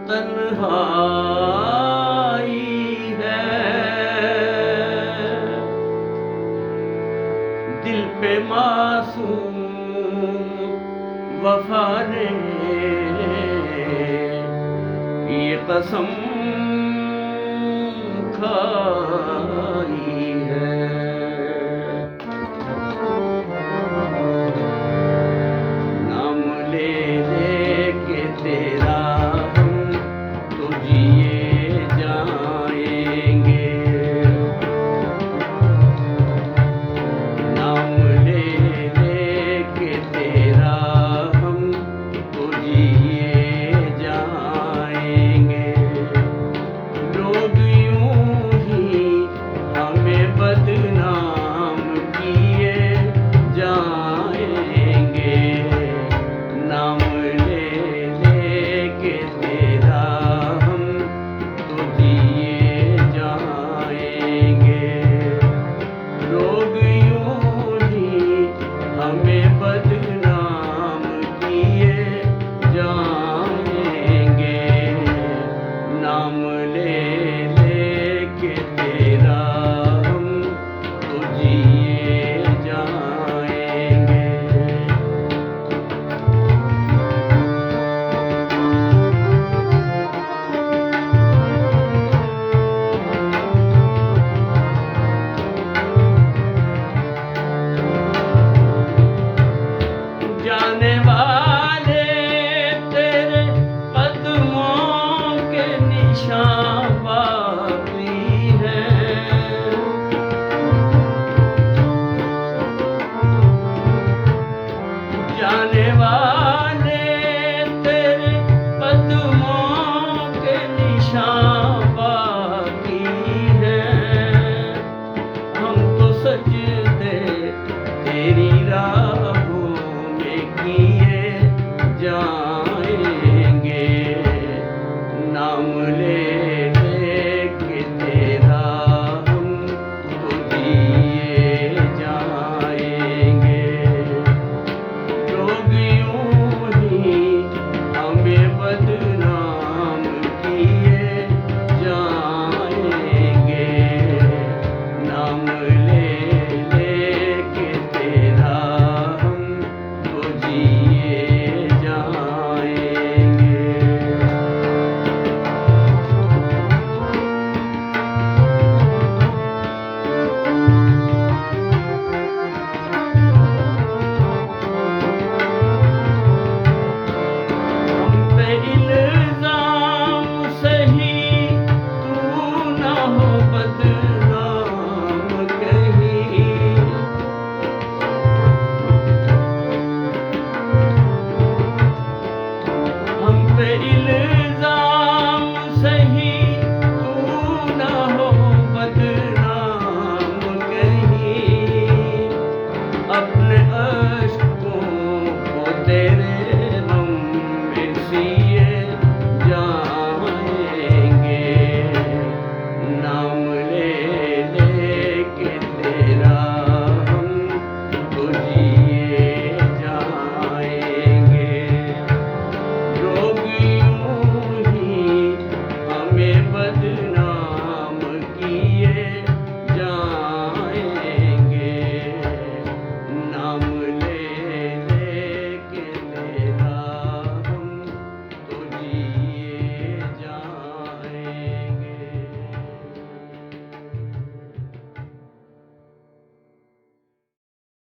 तन्हाई है। दिल पे मासूम वफा ने ये कसम खाई है। नाम ले के तेरा हम तो जिए जाएंगे। नाम ले के तेरा हम तो जिए जाएंगे। लोग यूं ही हमें बदनाम किए जाएंगे। नाम ले के तेरा हम तो जिए जाएंगे। लोग यूं ही हमें बदनाम किए जाएंगे। नाम ले के तेरा हम तो जिए जाएंगे। जाने वाले तेरे कदमों के निशान बाकी हैं। जाने वाले तेरे कदमों के निशान बाकी हैं। हम तो सजदे तेरी राहों में किए जाएंगे। नाम ले के तेरा हम तो जिए जाएंगे। लोग यूं ही हमें बदनाम किए जाएंगे। नाम ले के तेरा हम तो जिए जाएंगे। हम पे इल्जाम सही तू ना हो बदनाम कहीं। हम पे